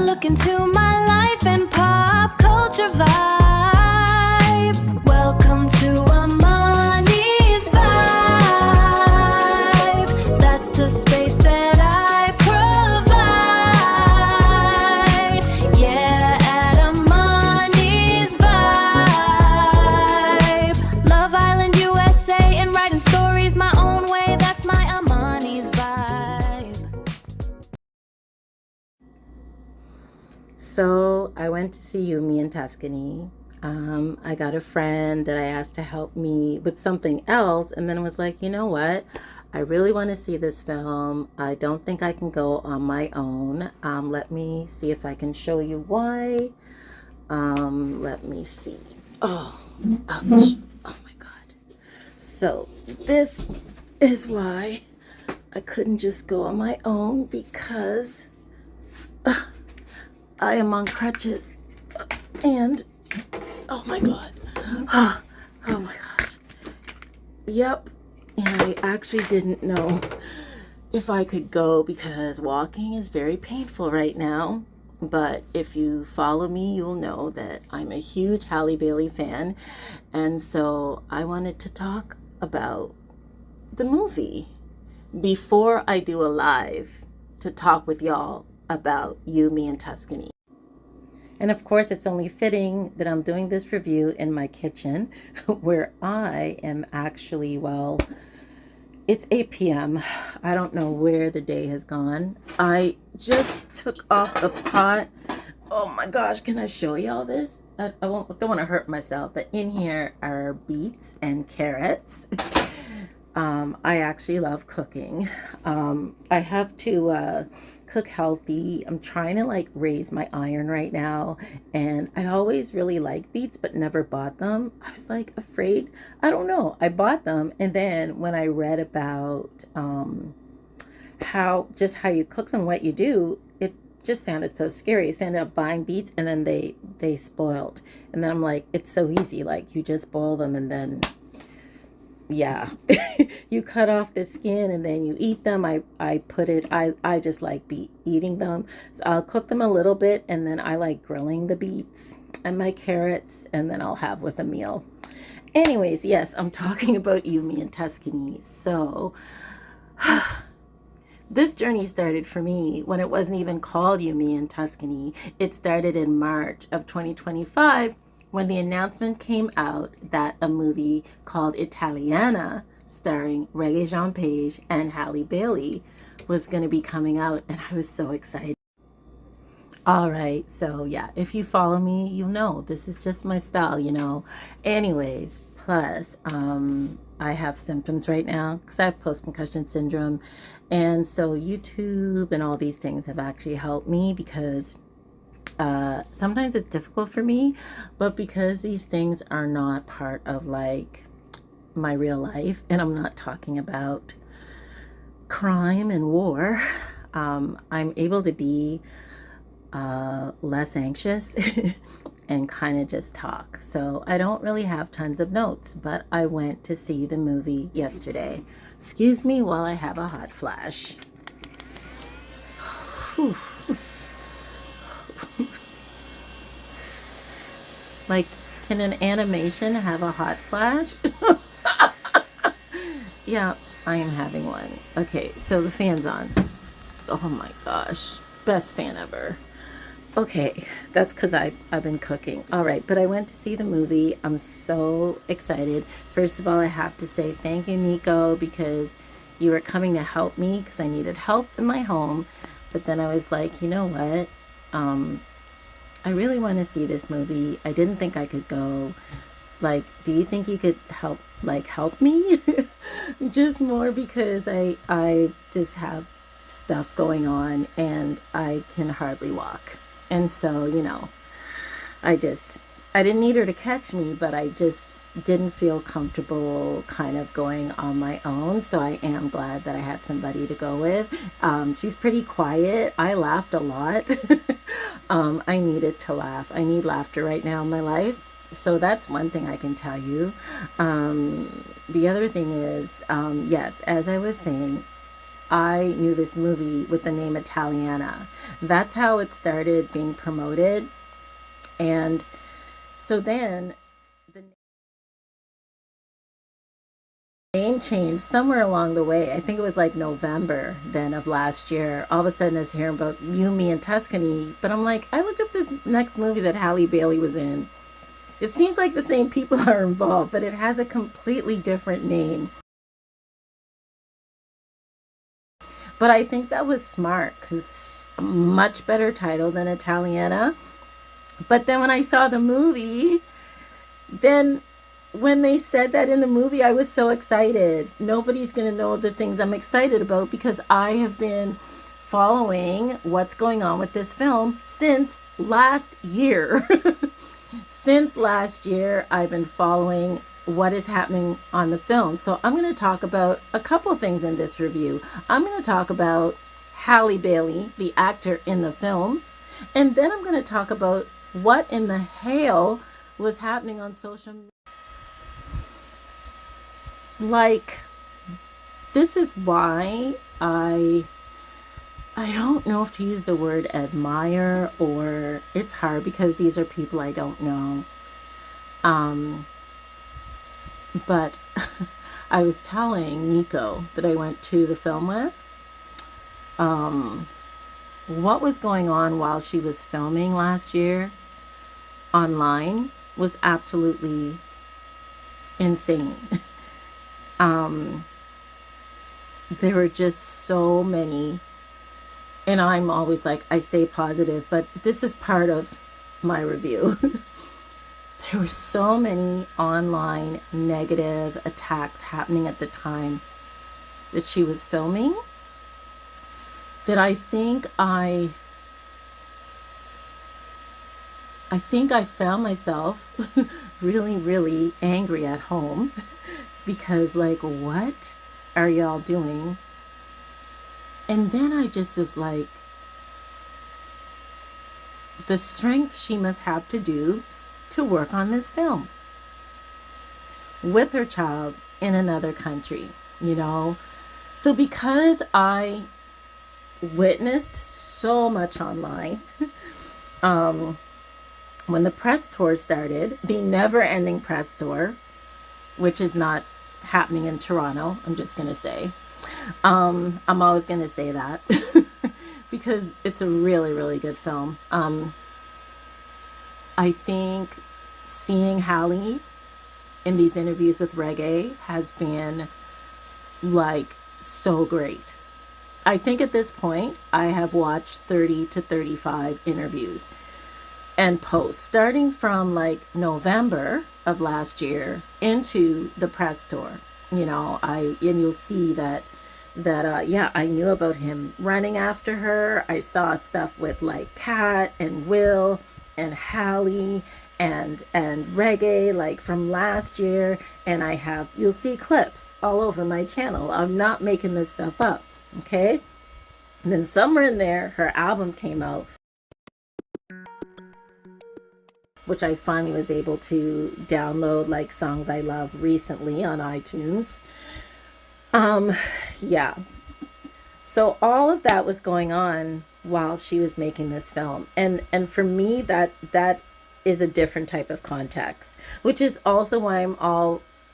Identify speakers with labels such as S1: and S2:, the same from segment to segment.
S1: look into my life and pop culture vibes. Welcome to Amani's Vibe. That's the space that I provide. Yeah, at Amani's Vibe. Love Island, USA, and writing stories my own way. That's my Amani's Vibe.
S2: So I went to see Yumi in Tuscany. I got a friend that I asked to help me with something else, and then was like, you know what? I really want to see this film. I don't think I can go on my own. Let me see if I can show you why. Let me see. Oh, ouch. Oh my God. So this is why I couldn't just go on my own, because I am on crutches. And oh my God. Oh my God. Yep. And I actually didn't know if I could go because walking is very painful right now. But if you follow me, you'll know that I'm a huge Halle Bailey fan. And so I wanted to talk about the movie before I do a live to talk with y'all about Yumi in Tuscany. And of course, it's only fitting that I'm doing this review in my kitchen where I am actually, well, it's 8 p.m. I don't know where the day has gone. I just took off the pot. Oh my gosh, can I show y'all this? I don't want to hurt myself, but in here are beets and carrots. I actually love cooking. I have to cook healthy. I'm trying to like raise my iron right now, and I always really liked beets but never bought them. I was like afraid. I don't know. I bought them, and then when I read about how you cook them, what you do, it just sounded so scary. So I ended up buying beets, and then they spoiled. And then I'm like, it's so easy. Like you just boil them, and then yeah, you cut off the skin and then you eat them. I just like eating them. So I'll cook them a little bit, and then I like grilling the beets and my carrots, and then I'll have with a meal. Anyways, yes, I'm talking about Yumi in Tuscany. So this journey started for me when it wasn't even called Yumi in Tuscany. It started in March of 2025 when the announcement came out that a movie called Italiana, starring Regé-Jean Page and Halle Bailey, was going to be coming out, and I was so excited. All right, so yeah, if you follow me, you know this is just my style, you know. Anyways, plus I have symptoms right now because I have post-concussion syndrome, and so YouTube and all these things have actually helped me because sometimes it's difficult for me, but because these things are not part of like my real life, and I'm not talking about crime and war, I'm able to be less anxious and kind of just talk. So I don't really have tons of notes, but I went to see the movie yesterday. Excuse me while I have a hot flash. Whew. Like, can an animation have a hot flash? Yeah, I am having one. Okay, so the fan's on. Oh my gosh, best fan ever. Okay, that's because I've been cooking. All right, but I went to see the movie. I'm so excited. First of all, I have to say thank you, Nico, because you were coming to help me because I needed help in my home. But then I was like, you know what? I really want to see this movie. I didn't think I could go. Like, do you think you could help me? Just more because I just have stuff going on and I can hardly walk. And so, you know, I didn't need her to catch me, but I just didn't feel comfortable kind of going on my own. So I am glad that I had somebody to go with. She's pretty quiet. I laughed a lot. I needed to laugh. I need laughter right now in my life. So that's one thing I can tell you. The other thing is, yes, as I was saying, I knew this movie with the name Italiana. That's how it started being promoted. And so then the name changed somewhere along the way. I think it was like November then of last year. All of a sudden I was hearing about You, Me, and Tuscany. But I'm like, I looked up the next movie that Halle Bailey was in. It seems like the same people are involved, but it has a completely different name. But I think that was smart because a much better title than Italiana. But then when I saw the movie, then when they said that in the movie, I was so excited. Nobody's going to know the things I'm excited about because I have been following what's going on with this film since last year. Since last year, I've been following what is happening on the film. So I'm going to talk about a couple of things in this review. I'm going to talk about Halle Bailey, the actor in the film, and then I'm going to talk about what in the hell was happening on social media. Like, this is why I don't know if to use the word admire, or it's hard because these are people I don't know. But I was telling Nico that I went to the film with, what was going on while she was filming last year online was absolutely insane. There were just so many, and I'm always like, I stay positive, but this is part of my review. There were so many online negative attacks happening at the time that she was filming that I think I found myself really, really angry at home because, like, what are y'all doing? And then I just was like, the strength she must have to work on this film with her child in another country, you know? So because I witnessed so much online, when the press tour started, the never-ending press tour, which is not happening in Toronto, I'm just going to say. I'm always going to say that because it's a really, really good film. I think seeing Halle in these interviews with Reggae has been like so great. I think at this point I have watched 30 to 35 interviews and posts starting from like November of last year into the press tour. You know, and you'll see that yeah, I knew about him running after her. I saw stuff with like Kat and Will and Halle and Reggae, like from last year, and you'll see clips all over my channel. I'm not making this stuff up, okay? And then somewhere in there, her album came out, which I finally was able to download, like Songs I Love, recently on iTunes. Yeah. So all of that was going on while she was making this film. And for me, that is a different type of context, which is also why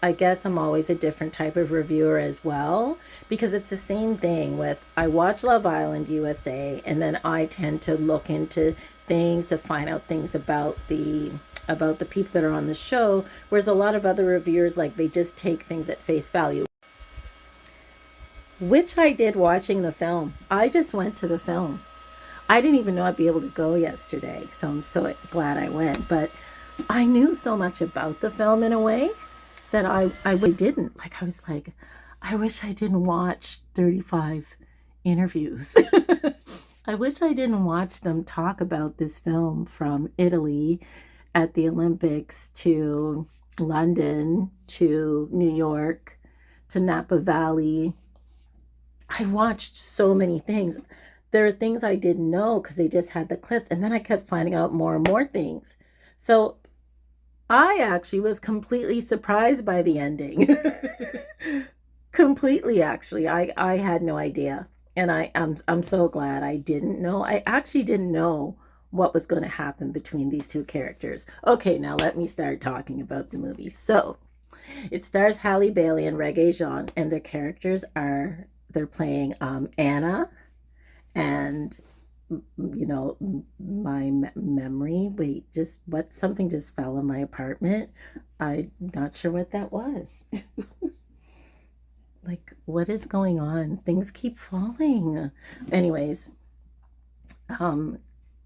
S2: I guess I'm always a different type of reviewer as well, because it's the same thing with, I watch Love Island USA, and then I tend to look into things to find out things about the people that are on the show, whereas a lot of other reviewers, like, they just take things at face value, which I did watching the film. I just went to the film. I didn't even know I'd be able to go yesterday, so I'm so glad I went. But I knew so much about the film in a way that I really didn't. Like, I was like, I wish I didn't watch 35 interviews. I wish I didn't watch them talk about this film from Italy at the Olympics to London to New York to Napa Valley. I watched so many things. There are things I didn't know because they just had the clips, and then I kept finding out more and more things. So I actually was completely surprised by the ending. Completely, actually. I had no idea. And I'm so glad I didn't know. I actually didn't know what was going to happen between these two characters. Okay, now let me start talking about the movie. So, it stars Halle Bailey and Reggae Jean, and their characters are they're playing Anna and my memory. Wait, just what? Something just fell in my apartment. I'm not sure what that was. Like, what is going on? Things keep falling. Anyways, um,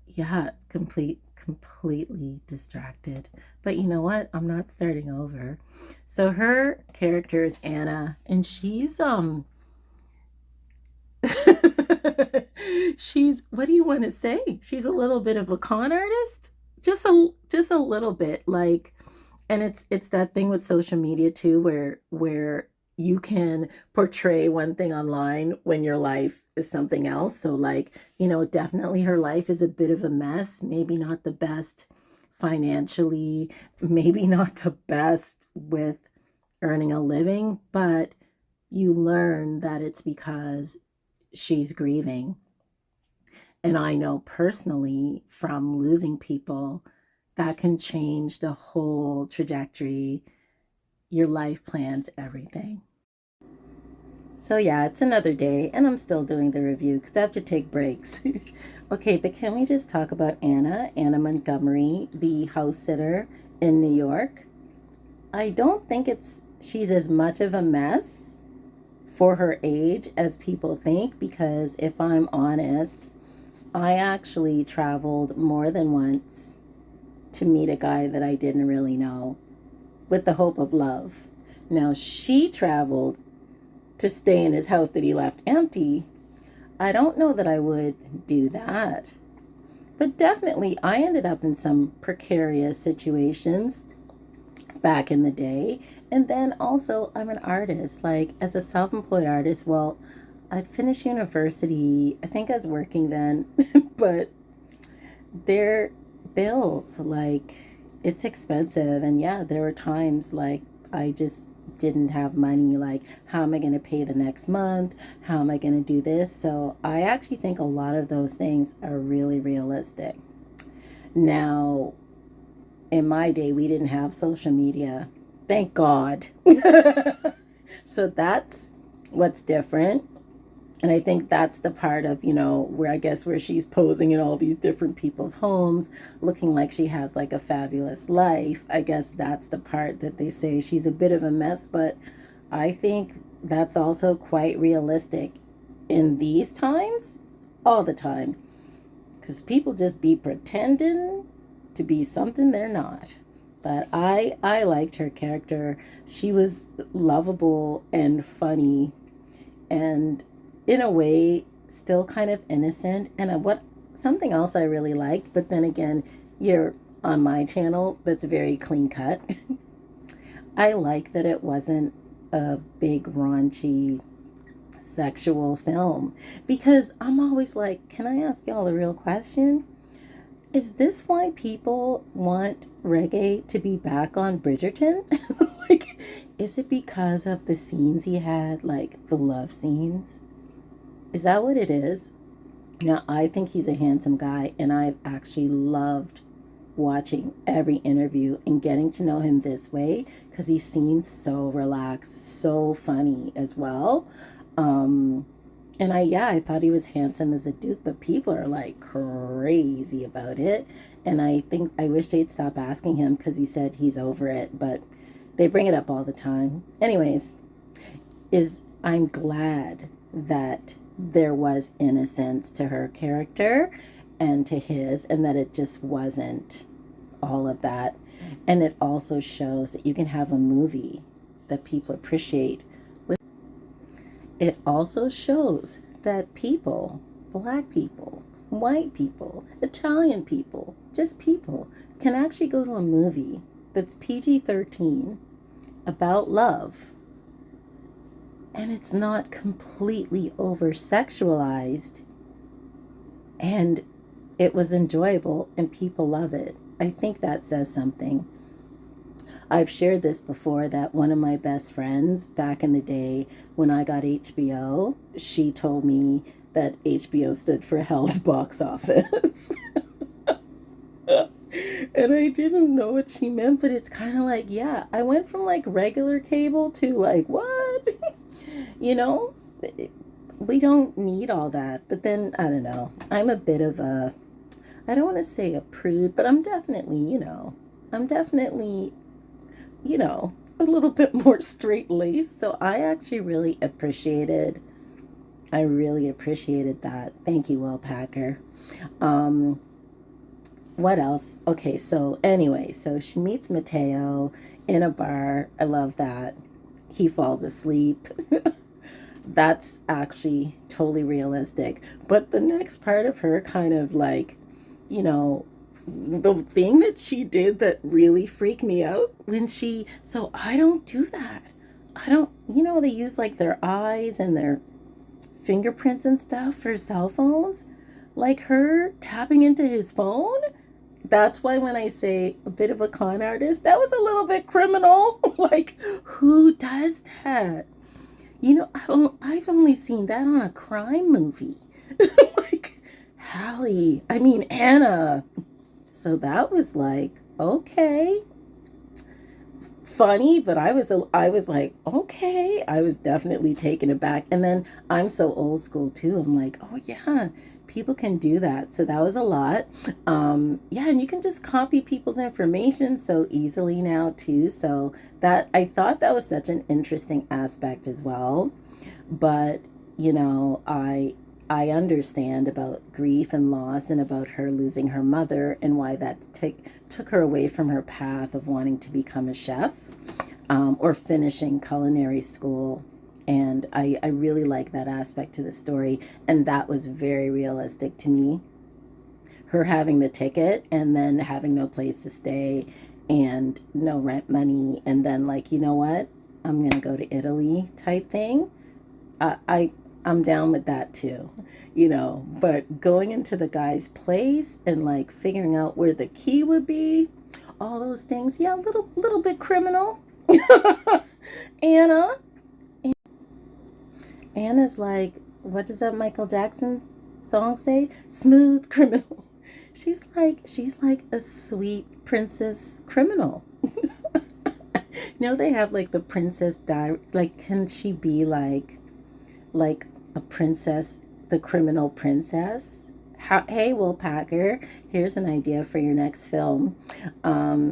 S2: yeah, completely distracted. But you know what? I'm not starting over. So her character is Anna, and she's, what do you want to say? She's a little bit of a con artist. Just a little bit, like, and it's that thing with social media too, where you can portray one thing online when your life is something else. So like, definitely her life is a bit of a mess, maybe not the best financially, maybe not the best with earning a living, but you learn that it's because she's grieving. And I know personally from losing people, that can change the whole trajectory, your life plans, everything. So yeah, it's another day and I'm still doing the review because I have to take breaks. Okay, but can we just talk about Anna Montgomery, the house sitter in New York? I don't think she's as much of a mess for her age as people think, because if I'm honest, I actually traveled more than once to meet a guy that I didn't really know with the hope of love. Now, she traveled to stay in his house that he left empty. I don't know that I would do that. But definitely, I ended up in some precarious situations back in the day. And then also, I'm an artist. Like, as a self employed artist, well, I'd finished university. I think I was working then, but their bills, like, it's expensive. And yeah, there were times like I just didn't have money. Like, how am I going to pay the next month? How am I going to do this? So I actually think a lot of those things are really realistic. Now, in my day, we didn't have social media. Thank God. So that's what's different. And I think that's the part of, where I guess where she's posing in all these different people's homes, looking like she has like a fabulous life. I guess that's the part that they say she's a bit of a mess, but I think that's also quite realistic in these times, all the time. Because people just be pretending to be something they're not. But I liked her character. She was lovable and funny, and in a way still kind of innocent. And what something else I really liked, but then again, you're on my channel that's very clean cut. I like that it wasn't a big raunchy sexual film, because I'm always like, can I ask y'all a real question? Is this why people want Reggae to be back on Bridgerton? Like, is it because of the scenes he had, like the love scenes? Is that what it is? Now, I think he's a handsome guy, and I've actually loved watching every interview and getting to know him this way, because he seems so relaxed, so funny as well. And I thought he was handsome as a duke, but people are like crazy about it. And I think I wish they'd stop asking him, because he said he's over it, but they bring it up all the time. Anyways, I'm glad that there was innocence to her character and to his, and that it just wasn't all of that. And it also shows that you can have a movie that people appreciate. It also shows that people, black people, white people, Italian people, just people, can actually go to a movie that's PG-13 about love, and it's not completely over sexualized, and it was enjoyable and people love it. I think that says something. I've shared this before that one of my best friends back in the day when I got HBO, she told me that HBO stood for Hell's Box Office. And I didn't know what she meant, but it's kind of like, yeah, I went from like regular cable to like, what? You know, we don't need all that. But then, I don't know. I'm a bit of a, I don't want to say a prude, but I'm definitely, a little bit more straight laced. So I really appreciated that. Thank you, Will Packer. Um, what else? Okay, so anyway, so she meets Mateo in a bar. I love that. He falls asleep. That's actually totally realistic. But the next part of her kind of like, you know, the thing that she did that really freaked me out when so I don't do that. I don't, they use like their eyes and their fingerprints and stuff for cell phones. Like her tapping into his phone. That's why when I say a bit of a con artist, that was a little bit criminal. Like, who does that? I've only seen that on a crime movie. Like, Hallie, I mean, Anna. So that was like, okay, funny, but I was like, okay. I was definitely taken aback. And then I'm so old school too. I'm like, oh yeah, people can do that. So that was a lot. Yeah, and you can just copy people's information so easily now too. So that I thought that was such an interesting aspect as well. But I understand about grief and loss and about her losing her mother and why that took her away from her path of wanting to become a chef, or finishing culinary school. And I really like that aspect to the story. And that was very realistic to me. Her having the ticket and then having no place to stay and no rent money. And then, like, you know what? I'm going to go to Italy type thing. I'm down with that too, but going into the guy's place and like figuring out where the key would be, all those things, yeah, little bit criminal. Anna, Anna's like, what does that Michael Jackson song say? Smooth criminal. She's like a sweet princess criminal. They have like the princess diary. Like, can she be like a princess, the criminal princess? Hey, Will Packer, here's an idea for your next film.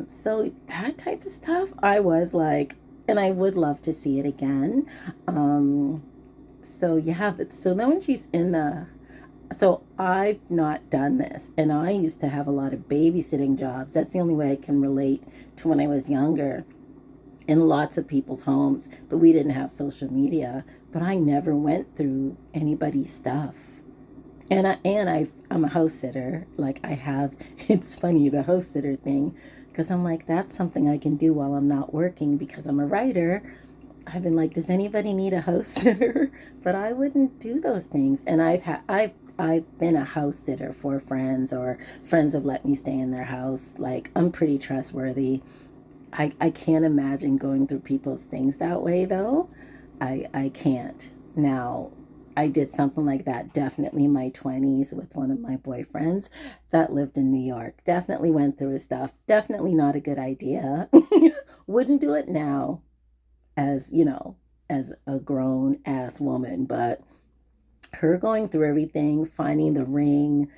S2: So that type of stuff, I was like, and I would love to see it again. So yeah, so then when she's so I've not done this, and I used to have a lot of babysitting jobs. That's the only way I can relate to when I was younger in lots of people's homes, but we didn't have social media. But I never went through anybody's stuff. I'm a house sitter. Like, I have, it's funny, the house sitter thing, because I'm like, that's something I can do while I'm not working because I'm a writer. I've been like, does anybody need a house sitter? But I wouldn't do those things. And I've been a house sitter for friends, or friends have let me stay in their house. Like, I'm pretty trustworthy. I can't imagine going through people's things that way, though. I can't. Now, I did something like that definitely in my 20s with one of my boyfriends that lived in New York. Definitely went through his stuff. Definitely not a good idea. Wouldn't do it now as, as a grown ass woman. But her going through everything, finding the ring,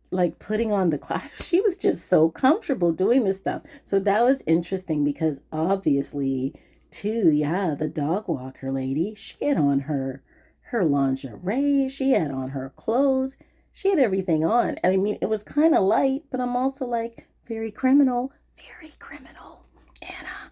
S2: like putting on the class, she was just so comfortable doing this stuff. So that was interesting because obviously too, yeah, the dog walker lady, she had on her lingerie, she had on her clothes, she had everything on. And I mean, it was kind of light, but I'm also like, very criminal, Anna.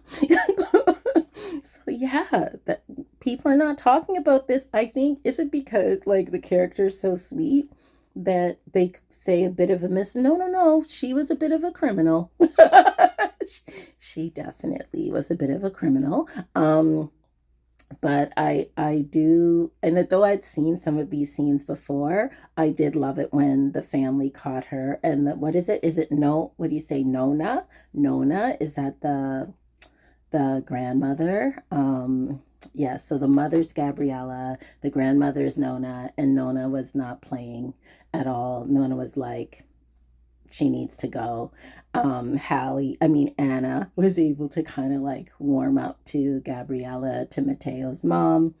S2: So yeah, that people are not talking about this. I think, is it because like the character is so sweet that they say a bit of a no, she was a bit of a criminal. She definitely was a bit of a criminal. But I do, and though I'd seen some of these scenes before, I did love it when the family caught her. And what is it? Is it no? What do you say, Nona? Nona, is that the grandmother. Yeah, so the mother's Gabriella, the grandmother's Nona, and Nona was not playing at all. Nona was like, she needs to go. Anna was able to kind of like warm up to Gabriella, to Mateo's mom,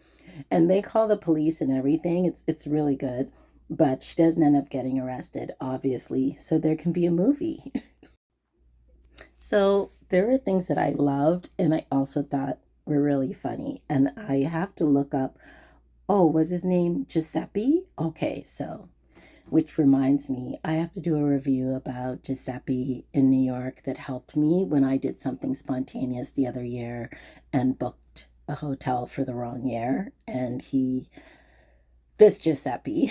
S2: and they call the police and everything. It's really good, but she doesn't end up getting arrested, obviously. So there can be a movie. So there were things that I loved, and I also thought were really funny. And I have to look up. Oh, was his name Giuseppe? Okay, so which reminds me, I have to do a review about Giuseppe in New York that helped me when I did something spontaneous the other year and booked a hotel for the wrong year. And this Giuseppe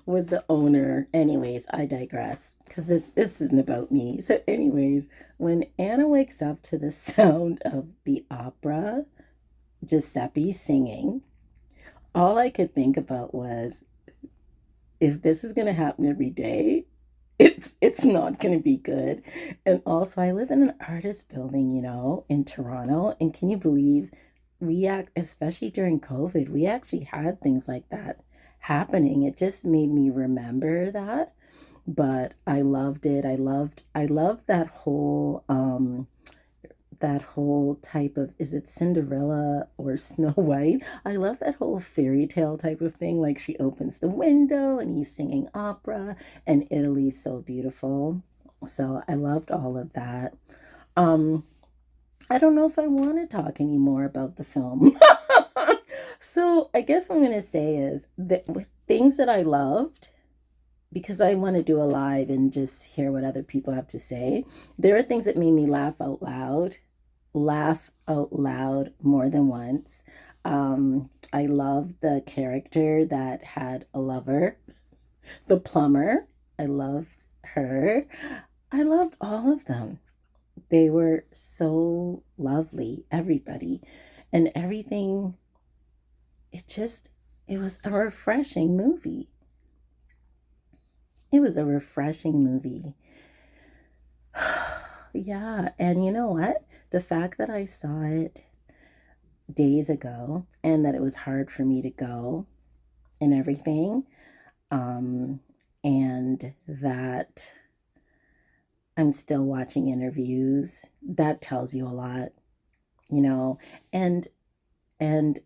S2: was the owner. Anyways, I digress because this isn't about me. So, anyways, when Anna wakes up to the sound of the opera, Giuseppe singing, all I could think about was, if this is going to happen every day, it's not going to be good. And also, I live in an artist building, in Toronto, and can you believe especially during COVID, we actually had things like that happening. It just made me remember that. But I loved it. I loved that whole type of, is it Cinderella or Snow White? I love that whole fairy tale type of thing. Like she opens the window and he's singing opera, and Italy's so beautiful. So I loved all of that. Um, I don't know if I want to talk anymore about the film. So I guess what I'm going to say is that with things that I loved, because I want to do a live and just hear what other people have to say, there are things that made me laugh out loud more than once. I loved the character that had a lover, the plumber. I loved her. I loved all of them. They were so lovely, everybody. And everything, it was a refreshing movie. It was a refreshing movie. Yeah, and you know what? The fact that I saw it days ago and that it was hard for me to go and everything, um, and that I'm still watching interviews, that tells you a lot, you know. And and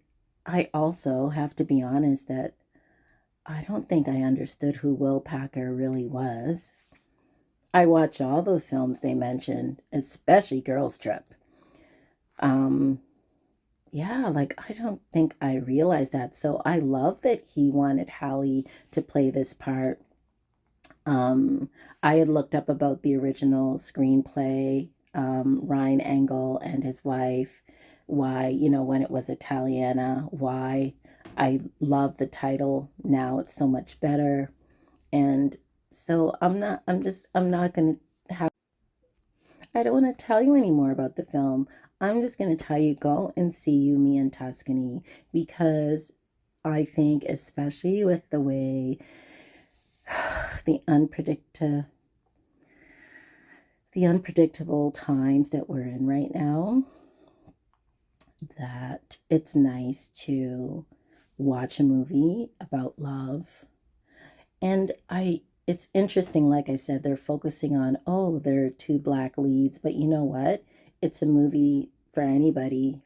S2: I also have to be honest that I don't think I understood who Will Packer really was. I watched all the films they mentioned, especially Girls Trip. Um, yeah, like I don't think I realized that. So I love that he wanted Hallie to play this part. Um, I had looked up about the original screenplay, Ryan Engel and his wife, why, when it was Italiana, why I love the title now. It's so much better. And so I'm not going to have, I don't want to tell you any more about the film. I'm just going to tell you, go and see You, Me, and Tuscany, because I think, especially with the way the unpredictable times that we're in right now, that it's nice to watch a movie about love. And it's interesting, like I said, they're focusing on, oh, there are two black leads, but you know what? It's a movie for anybody,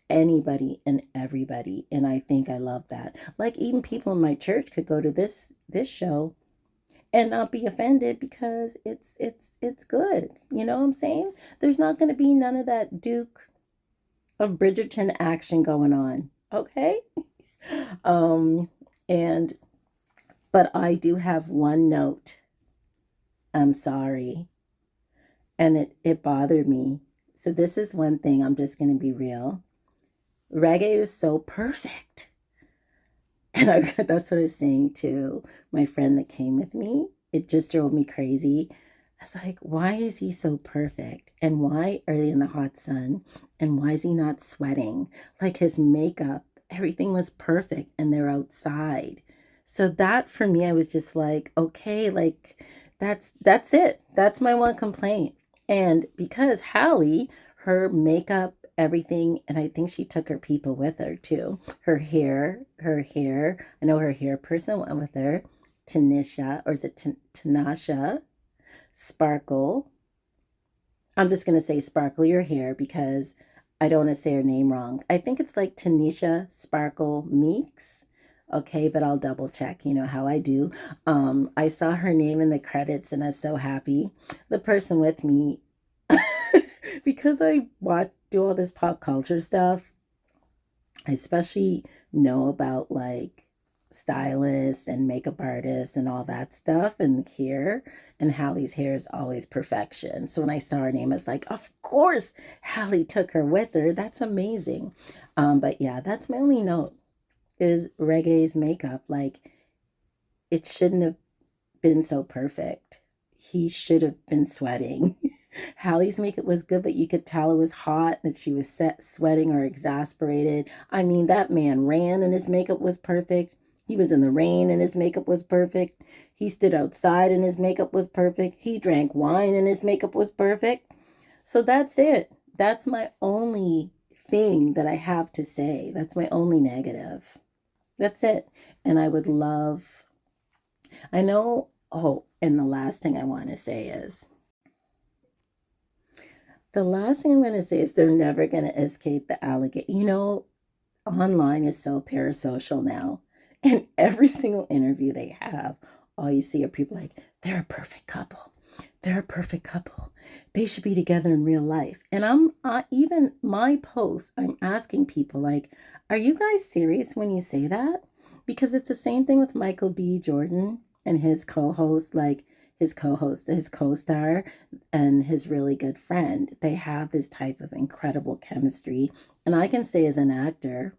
S2: anybody and everybody. And I think I love that. Like even people in my church could go to this show and not be offended because it's good. You know what I'm saying? There's not going to be none of that Duke of Bridgerton action going on. Okay? Um and but I do have one note. I'm sorry. And it bothered me. So this is one thing, I'm just going to be real. Reggae is so perfect. And that's what I was saying to my friend that came with me. It just drove me crazy. I was like, why is he so perfect? And why are they in the hot sun? And why is he not sweating? Like his makeup, everything was perfect, and they're outside. So that for me, I was just like, okay, like that's it. That's my one complaint. And because Hallie, her makeup, everything, and I think she took her people with her too. Her hair. I know her hair person went with her. Tanisha, or is it Tanasha? Sparkle. I'm just going to say Sparkle Your Hair because I don't want to say her name wrong. I think it's like Tanisha Sparkle Meeks. Okay, but I'll double check. You know how I do. I saw her name in the credits and I was so happy. The person with me, because I do all this pop culture stuff, I especially know about like stylists and makeup artists and all that stuff and hair, and Hallie's hair is always perfection. So when I saw her name, it's like, of course Hallie took her with her. That's amazing. But yeah, that's my only note is Reggae's makeup. Like, it shouldn't have been so perfect. He should have been sweating. Hallie's makeup was good, but you could tell it was hot, that she was sweating or exasperated. I mean, that man ran and his makeup was perfect. He was in the rain and his makeup was perfect. He stood outside and his makeup was perfect. He drank wine and his makeup was perfect. So that's it. That's my only thing that I have to say. That's my only negative. That's it. And I would love, I know, oh, and the last thing I want to say is, the last thing I'm going to say is they're never going to escape the alligator. You know, online is so parasocial now. And every single interview they have, all you see are people like, they're a perfect couple. They're a perfect couple. They should be together in real life. And I'm even my posts, I'm asking people like, are you guys serious when you say that? Because it's the same thing with Michael B. Jordan and his co-host, like his co-star, and his really good friend. They have this type of incredible chemistry. And I can say as an actor,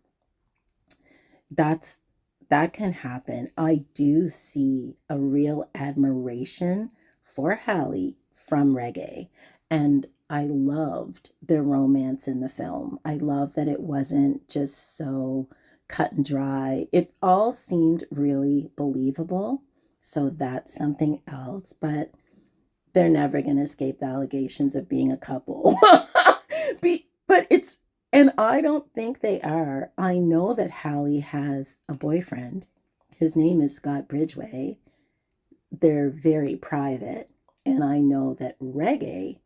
S2: that can happen. I do see a real admiration for Hallie from Reggae. And I loved their romance in the film. I love that it wasn't just so cut and dry. It all seemed really believable. So that's something else. But they're never going to escape the allegations of being a couple. But it's, and I don't think they are. I know that Hallie has a boyfriend. His name is Scott Bridgway. They're very private. And I know that Reggae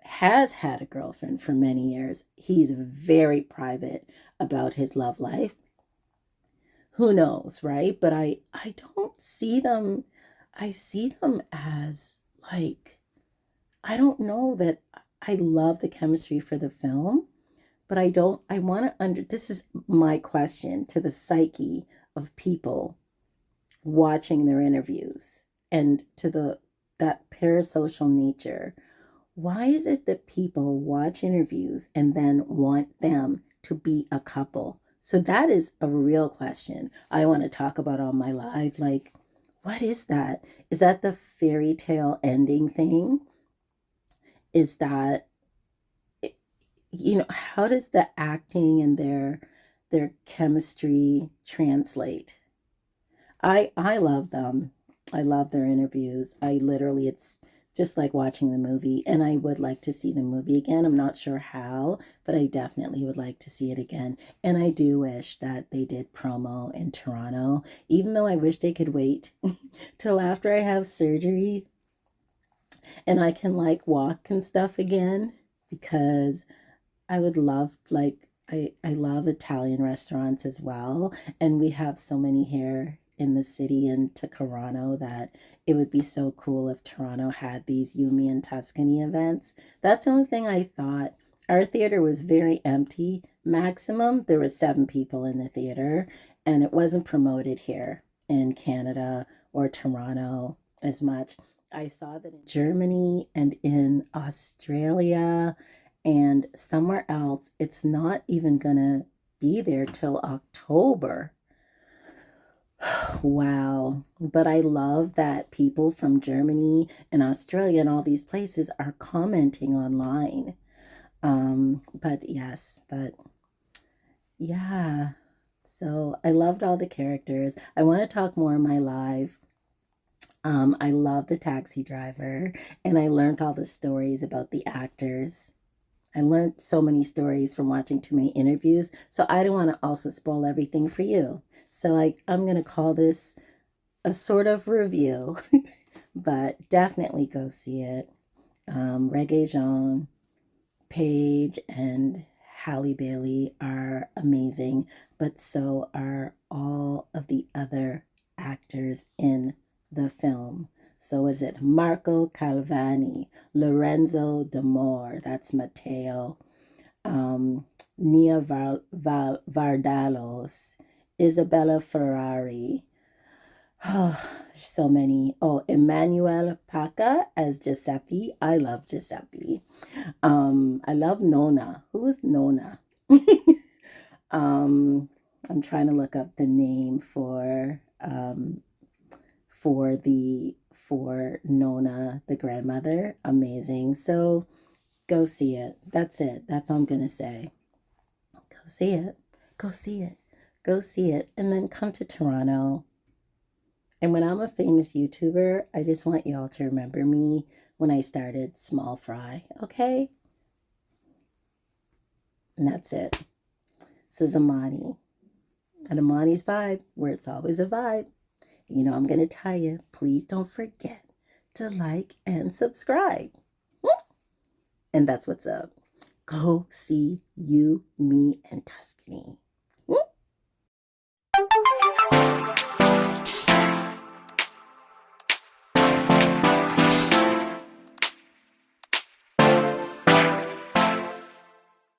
S2: has had a girlfriend for many years. He's very private about his love life. Who knows, right? But I don't see them. I see them as like, I don't know that I love the chemistry for the film, but I want to this is my question to the psyche of people watching their interviews and to that parasocial nature. Why is it that people watch interviews and then want them to be a couple? So that is a real question I want to talk about on my live. Like, what is that? Is that the fairy tale ending thing? Is that, how does the acting and their chemistry translate? I love them. I love their interviews. It's just like watching the movie, and I would like to see the movie again. I'm not sure how, but I definitely would like to see it again. And I do wish that they did promo in Toronto, even though I wish they could wait till after I have surgery and I can like walk and stuff again, because I would love, like, I love Italian restaurants as well. And we have so many here in the city and to Toronto that it would be so cool if Toronto had these Yumi and Tuscany events. That's the only thing I thought. Our theater was very empty. Maximum, there was 7 people in the theater, and it wasn't promoted here in Canada or Toronto as much. I saw that in Germany and in Australia and somewhere else, it's not even gonna be there till October. Wow. But I love that people from Germany and Australia and all these places are commenting online. But yes, but yeah. So I loved all the characters. I want to talk more in my live. I love the taxi driver, and I learned all the stories about the actors. I learned so many stories from watching too many interviews, so I don't want to also spoil everything for you. So I'm going to call this a sort of review, but definitely go see it. Reggae Jean, Paige, and Halle Bailey are amazing, but so are all of the other actors in the film. So is it Marco Calvani, Lorenzo D'Amore, that's Matteo, Nia Vardalos, Isabella Ferrari. Oh, there's so many. Oh, Emmanuel Paca as Giuseppe. I love Giuseppe. I love Nona. Who is Nona? um, I'm trying to look up the name for Nona, the grandmother. Amazing. So go see it. That's it. That's all I'm gonna say. Go see it. Go see it. Go see it. And then come to Toronto. And when I'm a famous YouTuber, I just want y'all to remember me when I started Small Fry, okay? And that's it. This is Amani. At Amani's Vibe, where it's always a vibe. You know I'm going to tell you, please don't forget to like and subscribe. And that's what's up. Go see You, Me, and Tuscany.